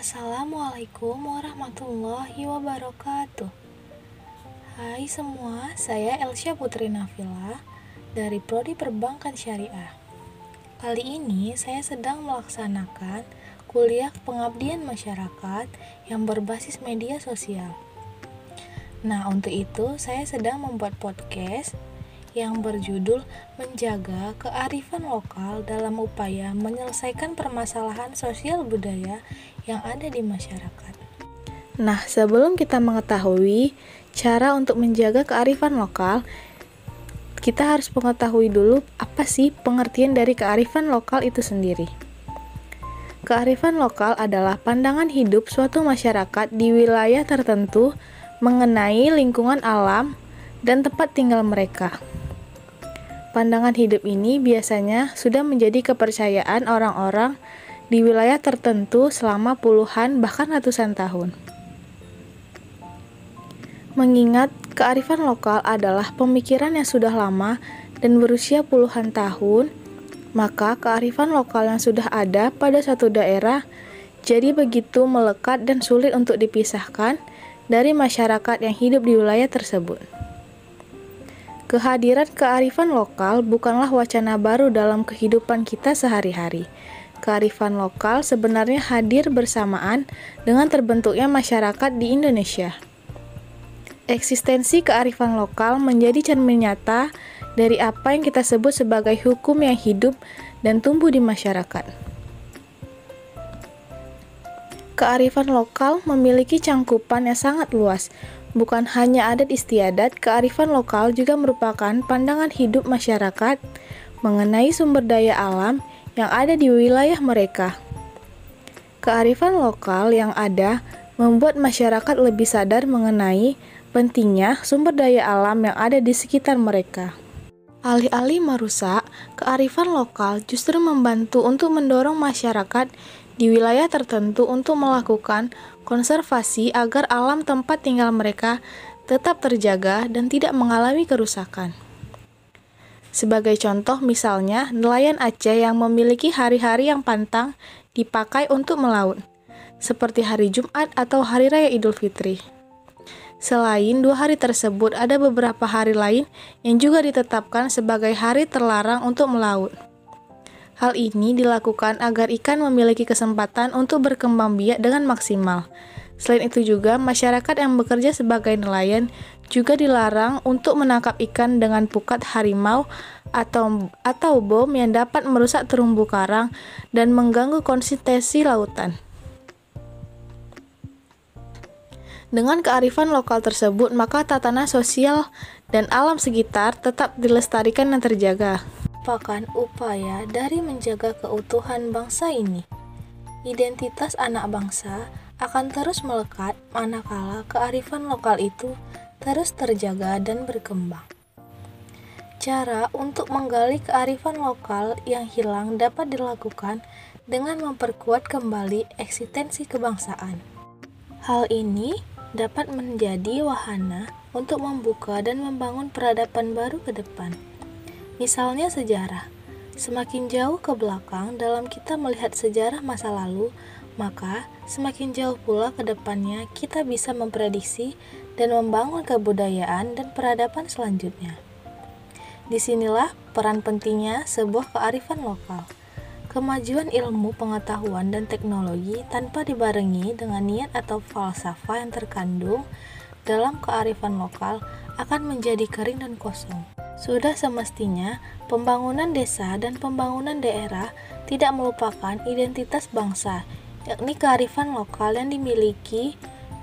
Assalamualaikum warahmatullahi wabarakatuh. Hai semua, saya Elsya Putri Nafila dari Prodi Perbankan Syariah. Kali ini saya sedang melaksanakan kuliah pengabdian masyarakat yang berbasis media sosial. Nah, untuk itu saya sedang membuat podcast yang berjudul Menjaga Kearifan Lokal dalam upaya menyelesaikan permasalahan sosial budaya yang ada di masyarakat. Nah, sebelum kita mengetahui cara untuk menjaga kearifan lokal, kita harus mengetahui dulu apa sih pengertian dari kearifan lokal itu sendiri. Kearifan lokal adalah pandangan hidup suatu masyarakat di wilayah tertentu mengenai lingkungan alam dan tempat tinggal mereka. Pandangan hidup ini biasanya sudah menjadi kepercayaan orang-orang di wilayah tertentu selama puluhan bahkan ratusan tahun. Mengingat kearifan lokal adalah pemikiran yang sudah lama dan berusia puluhan tahun, maka kearifan lokal yang sudah ada pada suatu daerah jadi begitu melekat dan sulit untuk dipisahkan dari masyarakat yang hidup di wilayah tersebut. Kehadiran kearifan lokal bukanlah wacana baru dalam kehidupan kita sehari-hari. Kearifan lokal sebenarnya hadir bersamaan dengan terbentuknya masyarakat di Indonesia. Eksistensi kearifan lokal menjadi cermin nyata dari apa yang kita sebut sebagai hukum yang hidup dan tumbuh di masyarakat. Kearifan lokal memiliki cangkupan yang sangat luas. Bukan hanya adat istiadat, kearifan lokal juga merupakan pandangan hidup masyarakat mengenai sumber daya alam yang ada di wilayah mereka. Kearifan lokal yang ada membuat masyarakat lebih sadar mengenai pentingnya sumber daya alam yang ada di sekitar mereka. Alih-alih merusak, kearifan lokal justru membantu untuk mendorong masyarakat di wilayah tertentu untuk melakukan konservasi agar alam tempat tinggal mereka tetap terjaga dan tidak mengalami kerusakan. Sebagai contoh misalnya, nelayan Aceh yang memiliki hari-hari yang pantang dipakai untuk melaut, seperti hari Jumat atau Hari Raya Idul Fitri. Selain 2 hari tersebut, ada beberapa hari lain yang juga ditetapkan sebagai hari terlarang untuk melaut. Hal ini dilakukan agar ikan memiliki kesempatan untuk berkembang biak dengan maksimal. Selain itu juga, masyarakat yang bekerja sebagai nelayan juga dilarang untuk menangkap ikan dengan pukat harimau atau bom yang dapat merusak terumbu karang dan mengganggu konsistensi lautan. Dengan kearifan lokal tersebut, maka tatanan sosial dan alam sekitar tetap dilestarikan dan terjaga. Merupakan upaya dari menjaga keutuhan bangsa ini. Identitas anak bangsa akan terus melekat manakala kearifan lokal itu terus terjaga dan berkembang. Cara untuk menggali kearifan lokal yang hilang dapat dilakukan dengan memperkuat kembali eksistensi kebangsaan. Hal ini dapat menjadi wahana untuk membuka dan membangun peradaban baru ke depan. Misalnya sejarah. Semakin jauh ke belakang dalam kita melihat sejarah masa lalu, maka semakin jauh pula ke depannya kita bisa memprediksi dan membangun kebudayaan dan peradaban selanjutnya. Disinilah peran pentingnya sebuah kearifan lokal. Kemajuan ilmu pengetahuan dan teknologi tanpa dibarengi dengan niat atau falsafah yang terkandung dalam kearifan lokal akan menjadi kering dan kosong. Sudah semestinya pembangunan desa dan pembangunan daerah tidak melupakan identitas bangsa, yakni kearifan lokal yang dimiliki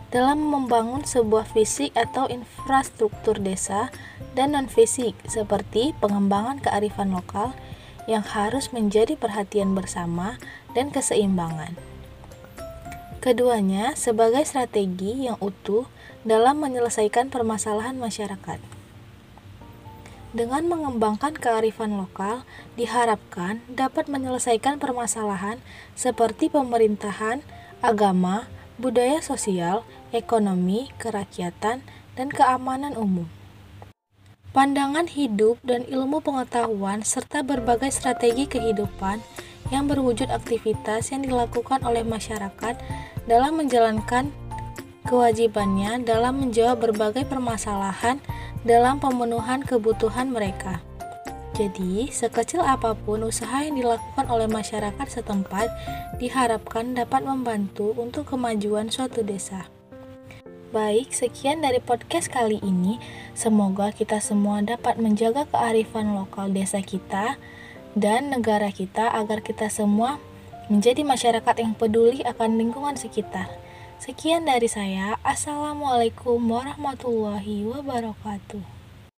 dalam membangun sebuah fisik atau infrastruktur desa dan non-fisik, seperti pengembangan kearifan lokal yang harus menjadi perhatian bersama dan keseimbangan. Keduanya sebagai strategi yang utuh dalam menyelesaikan permasalahan masyarakat. Dengan mengembangkan kearifan lokal, diharapkan dapat menyelesaikan permasalahan seperti pemerintahan, agama, budaya sosial, ekonomi, kerakyatan, dan keamanan umum. Pandangan hidup dan ilmu pengetahuan serta berbagai strategi kehidupan yang berwujud aktivitas yang dilakukan oleh masyarakat dalam menjalankan kewajibannya dalam menjawab berbagai permasalahan dalam pemenuhan kebutuhan mereka. Jadi, sekecil apapun usaha yang dilakukan oleh masyarakat setempat diharapkan dapat membantu untuk kemajuan suatu desa. Baik, sekian dari podcast kali ini. Semoga kita semua dapat menjaga kearifan lokal desa kita dan negara kita agar kita semua menjadi masyarakat yang peduli akan lingkungan sekitar. Sekian dari saya. Assalamualaikum warahmatullahi wabarakatuh.